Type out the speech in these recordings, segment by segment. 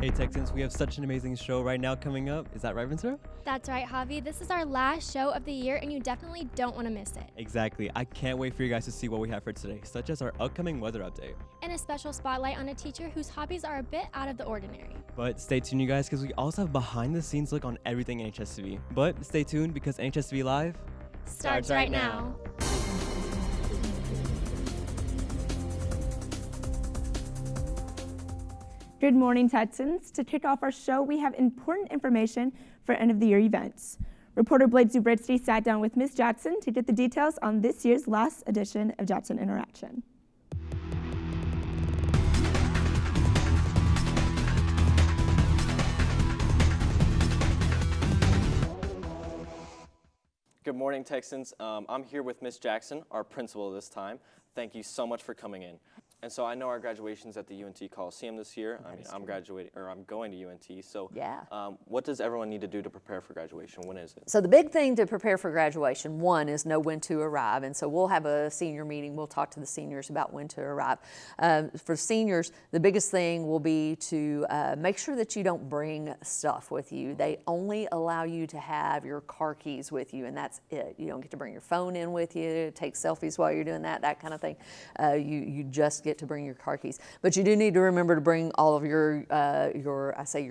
Hey Texans, we have such an amazing show right now coming up. Is that right, Vincent? That's right, Javi. This is our last show of the year, and you definitely don't want to miss it. Exactly. I can't wait for you guys to see what we have for today, such as our upcoming weather update. And a special spotlight on a teacher whose hobbies are a bit out of the ordinary. But stay tuned, you guys, because we also have behind-the-scenes look on everything NHSTV. But stay tuned because NHSTV Live starts right now. Good morning, Texans. To kick off our show, we have important information for end-of-the-year events. Reporter Blake Zubritsky sat down with Ms. Jackson to get the details on this year's last edition of Jackson Interaction. Good morning, Texans. I'm here with Ms. Jackson, our principal this time. Thank you so much for coming in. And so I know our graduation's at the UNT Coliseum this year. I'm going to UNT. So what does everyone need to do to prepare for graduation? When is it? So the big thing to prepare for graduation, one, is know when to arrive. And so we'll have a senior meeting. We'll talk to the seniors about when to arrive. For seniors, the biggest thing will be to make sure that you don't bring stuff with you. They only allow you to have your car keys with you, and that's it. You don't get to bring your phone in with you, take selfies while you're doing that kind of thing. You just get to bring your car keys. But you do need to remember to bring all of your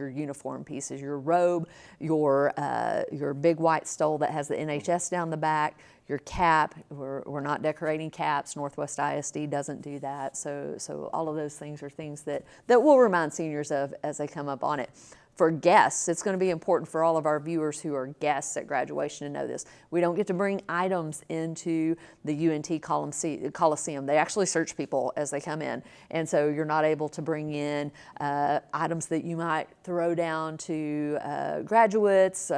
uniform pieces, your robe, your big white stole that has the NHS down the back, your cap. We're not decorating caps. Northwest ISD doesn't do that. So all of those things are things that we'll remind seniors of as they come up on it. For guests, it's going to be important for all of our viewers who are guests at graduation to know this. We don't get to bring items into the UNT Coliseum. They actually search people as they come in. And so you're not able to bring in items that you might throw down to graduates,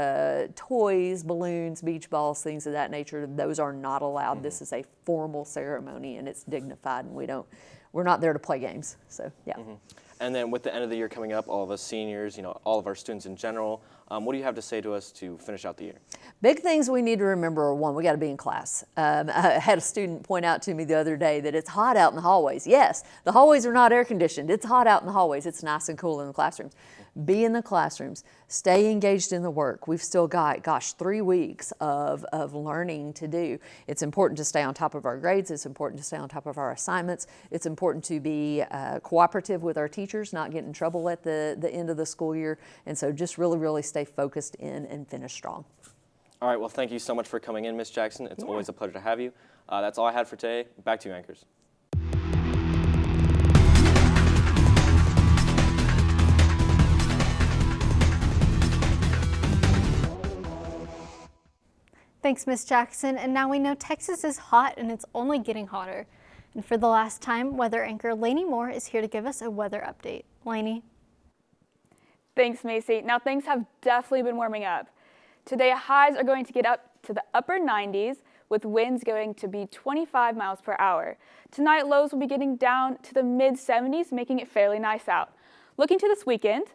toys, balloons, beach balls, things of that nature. Those are not allowed. Mm-hmm. This is a formal ceremony and it's dignified, and we're not there to play games. So, yeah. Mm-hmm. And then with the end of the year coming up, all of us seniors, all of our students in general, what do you have to say to us to finish out the year? Big things we need to remember are, one, we got to be in class. I had a student point out to me the other day that it's hot out in the hallways. Yes, the hallways are not air conditioned. It's hot out in the hallways. It's nice and cool in the classrooms. Be in the classrooms. Stay engaged in the work. We've still got, 3 weeks of learning to do. It's important to stay on top of our grades. It's important to stay on top of our assignments. It's important to be cooperative with our teachers, not get in trouble at the end of the school year. And so just really, really stay focused in and finish strong. All right, well, thank you so much for coming in, Ms. Jackson. It's always a pleasure to have you. That's all I had for today. Back to you, anchors. Thanks, Ms. Jackson. And now we know Texas is hot and it's only getting hotter. And for the last time, weather anchor Lainey Moore is here to give us a weather update. Lainey. Thanks, Macy. Now things have definitely been warming up. Today, highs are going to get up to the upper 90s with winds going to be 25 miles per hour. Tonight, lows will be getting down to the mid 70s, making it fairly nice out. Looking to this weekend,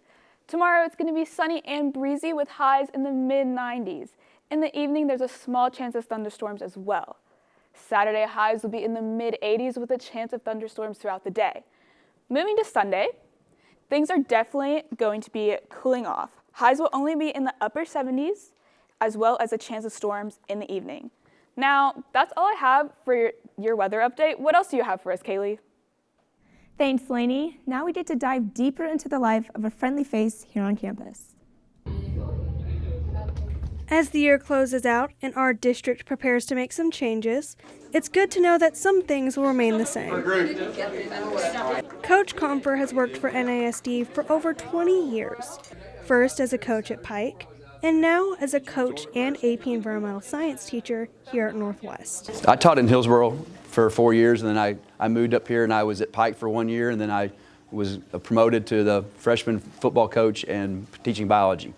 tomorrow it's going to be sunny and breezy with highs in the mid 90s. In the evening, there's a small chance of thunderstorms as well. Saturday, highs will be in the mid 80s with a chance of thunderstorms throughout the day. Moving to Sunday, things are definitely going to be cooling off. Highs will only be in the upper 70s, as well as a chance of storms in the evening. Now, that's all I have for your weather update. What else do you have for us, Kaylee? Thanks, Lainey. Now we get to dive deeper into the life of a friendly face here on campus. As the year closes out and our district prepares to make some changes, it's good to know that some things will remain the same. Coach Comfer has worked for NASD for over 20 years, first as a coach at Pike, and now as a coach and AP Environmental Science teacher here at Northwest. I taught in Hillsboro for 4 years, and then I moved up here and I was at Pike for 1 year, and then I was promoted to the freshman football coach and teaching biology.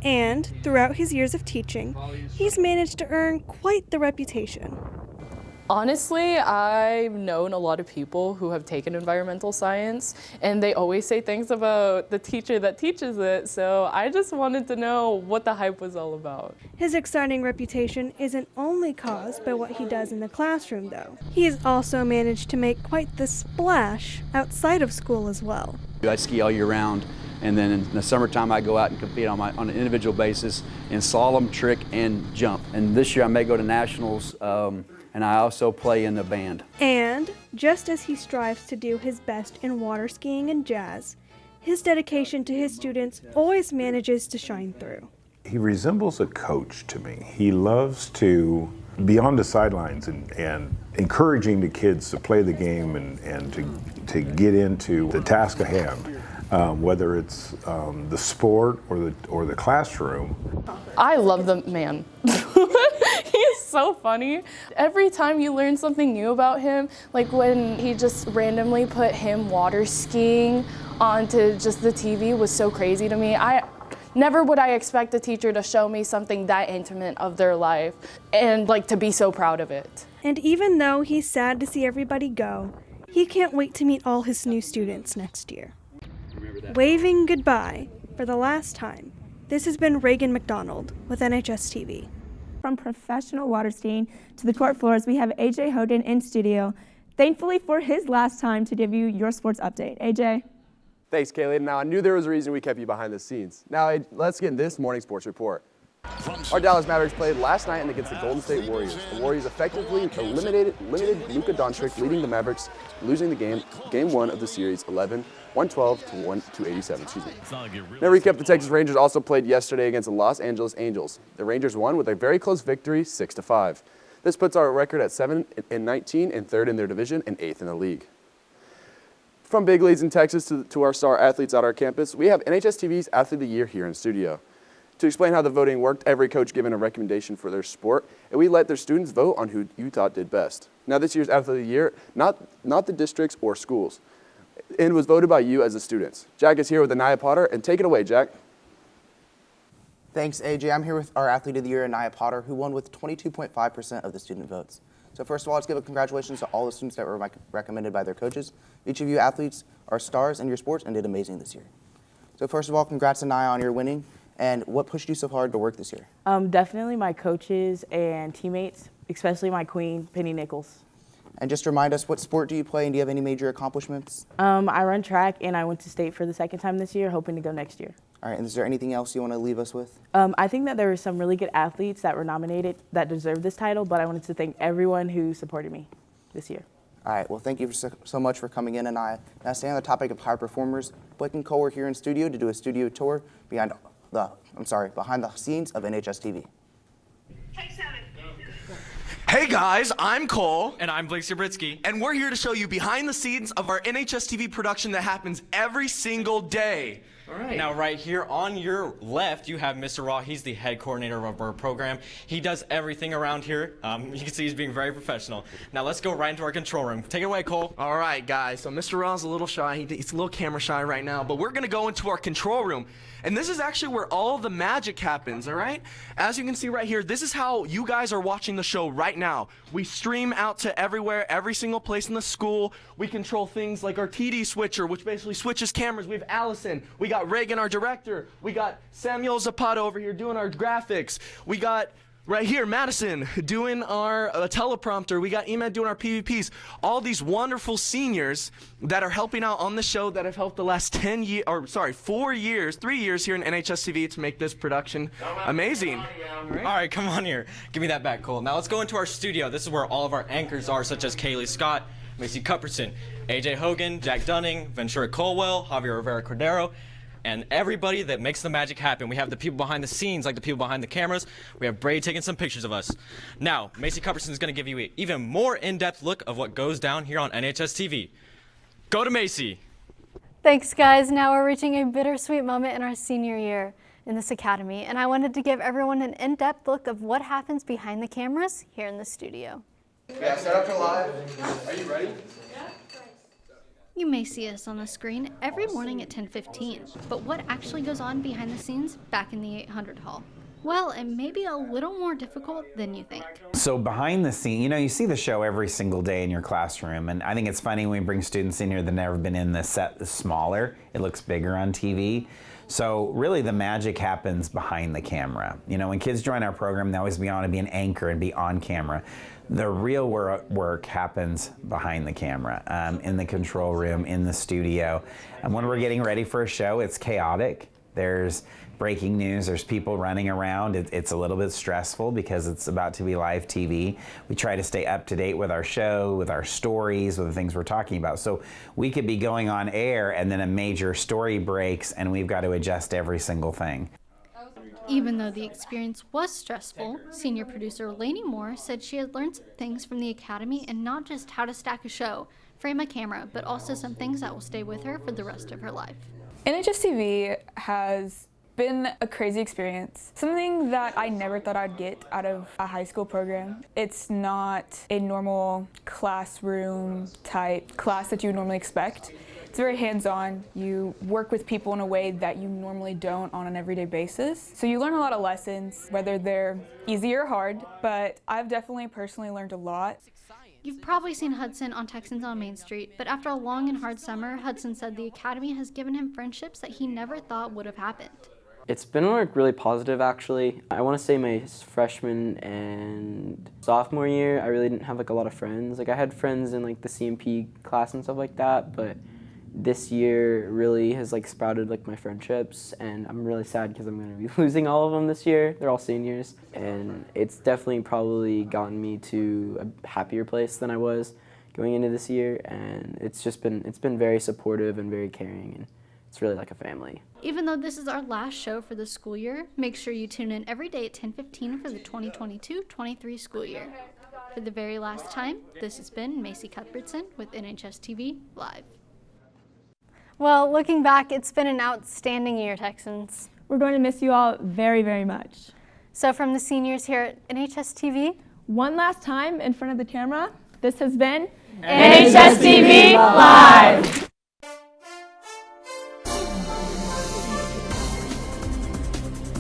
And throughout his years of teaching, he's managed to earn quite the reputation. Honestly, I've known a lot of people who have taken environmental science, and they always say things about the teacher that teaches it, so I just wanted to know what the hype was all about. His exciting reputation isn't only caused by what he does in the classroom, though. He has also managed to make quite the splash outside of school as well. I ski all year round. And then in the summertime, I go out and compete on an individual basis in slalom, trick, and jump. And this year I may go to nationals, and I also play in the band. And just as he strives to do his best in water skiing and jazz, his dedication to his students always manages to shine through. He resembles a coach to me. He loves to be on the sidelines and encouraging the kids to play the game and to get into the task at hand, whether it's the sport or the classroom. I love the man. He's so funny. Every time you learn something new about him, like when he just randomly put him water skiing onto just the TV was so crazy to me. Never would I expect a teacher to show me something that intimate of their life and like to be so proud of it. And even though he's sad to see everybody go, he can't wait to meet all his new students next year. Waving goodbye for the last time, this has been Reagan McDonald with NHSTV. From professional water skiing to the court floors, we have AJ Hogan in studio, thankfully for his last time to give you your sports update. AJ. Thanks, Kaylee. Now, I knew there was a reason we kept you behind the scenes. Now, let's get this morning sports report. Our Dallas Mavericks played last night against the Golden State Warriors. The Warriors effectively limited Luka Doncic, leading the Mavericks, losing the game one of the series 112 to 187. Excuse me. Now, recap: the Texas Rangers also played yesterday against the Los Angeles Angels. The Rangers won with a very close victory, 6-5. This puts our record at 7-19 and third in their division and 8th in the league. From big leagues in Texas to our star athletes at our campus, we have NHSTV's Athlete of the Year here in studio. To explain how the voting worked, every coach given a recommendation for their sport, and we let their students vote on who you thought did best. Now, this year's Athlete of the Year, not the districts or schools, and was voted by you as the students. Jack is here with Anaya Potter, and take it away, Jack. Thanks, AJ. I'm here with our Athlete of the Year, Anaya Potter, who won with 22.5% of the student votes. So first of all, let's give a congratulations to all the students that were recommended by their coaches. Each of you athletes are stars in your sports and did amazing this year. So first of all, congrats Anaya on your winning. And what pushed you so hard to work this year? Definitely my coaches and teammates, especially my queen, Penny Nichols. And just remind us, what sport do you play and do you have any major accomplishments? I run track and I went to state for the second time this year, hoping to go next year. All right, and is there anything else you want to leave us with? I think that there were some really good athletes that were nominated that deserved this title, but I wanted to thank everyone who supported me this year. All right, well, thank you so much for coming in, Anaya. Now, staying on the topic of high performers, Blake and Cole were here in studio to do a studio tour behind the scenes of NHSTV. Hey guys, I'm Cole. And I'm Blake Subritsky. And we're here to show you behind the scenes of our NHSTV production that happens every single day. All right. Now, right here on your left, you have Mr. Raw. He's the head coordinator of our program. He does everything around here. You can see he's being very professional. Now, let's go right into our control room. Take it away, Cole. All right, guys. So Mr. Raw's a little shy. He's a little camera shy right now, but we're going to go into our control room. And this is actually where all the magic happens, all right? As you can see right here, this is how you guys are watching the show right now. We stream out to everywhere, every single place in the school. We control things like our TD switcher, which basically switches cameras. We have Allison. We got Reagan, our director. We got Samuel Zapata over here doing our graphics. We got right here Madison doing our teleprompter. We got Emed doing our PVPs. All these wonderful seniors that are helping out on the show that have helped the last 3 years here in NHSTV to make this production amazing. All right, come on here. Give me that back, Cole. Now let's go into our studio. This is where all of our anchors are, such as Kaylee Scott, Macy Cuperson, AJ Hogan, Jack Dunning, Ventura Colwell, Javier Rivera Cordero, and everybody that makes the magic happen. We have the people behind the scenes, like the people behind the cameras. We have Brady taking some pictures of us. Now, Macy Cuperson is going to give you an even more in-depth look of what goes down here on NHSTV. Go to Macy. Thanks, guys. Now we're reaching a bittersweet moment in our senior year in this academy, and I wanted to give everyone an in-depth look of what happens behind the cameras here in the studio. Yeah, set up to live. Are you ready? You may see us on the screen every morning at 10:15, but what actually goes on behind the scenes back in the 800 hall? Well, it may be a little more difficult than you think. So behind the scene, you see the show every single day in your classroom, and I think it's funny when we bring students in here that have never been in the set smaller. It looks bigger on TV. So really the magic happens behind the camera. You know, when kids join our program, they always want to be an anchor and be on camera. The real work happens behind the camera, in the control room, in the studio. And when we're getting ready for a show, it's chaotic. There's breaking news, there's people running around. It's a little bit stressful because it's about to be live TV. We try to stay up to date with our show, with our stories, with the things we're talking about. So we could be going on air and then a major story breaks and we've got to adjust every single thing. Even though the experience was stressful, senior producer Lainey Moore said she had learned some things from the Academy, and not just how to stack a show, frame a camera, but also some things that will stay with her for the rest of her life. NHSTV has been a crazy experience. Something that I never thought I'd get out of a high school program. It's not a normal classroom type class that you would normally expect. It's very hands-on. You work with people in a way that you normally don't on an everyday basis. So you learn a lot of lessons, whether they're easy or hard, but I've definitely personally learned a lot. You've probably seen Hudson on Texans on Main Street, but after a long and hard summer, Hudson said the Academy has given him friendships that he never thought would have happened. It's been like really positive actually. I want to say my freshman and sophomore year, I really didn't have like a lot of friends. Like I had friends in like the CMP class and stuff like that, but this year really has like sprouted like my friendships, and I'm really sad because I'm going to be losing all of them this year. They're all seniors, and it's definitely probably gotten me to a happier place than I was going into this year, and it's been very supportive and very caring, and it's really like a family. Even though this is our last show for the school year, make sure you tune in every day at 10:15 for the 2022-23 school year. For the very last time, this has been Macy Cuthbertson with NHSTV Live. Well, looking back, it's been an outstanding year, Texans. We're going to miss you all very, very much. So from the seniors here at NHSTV, one last time in front of the camera, this has been NHSTV Live.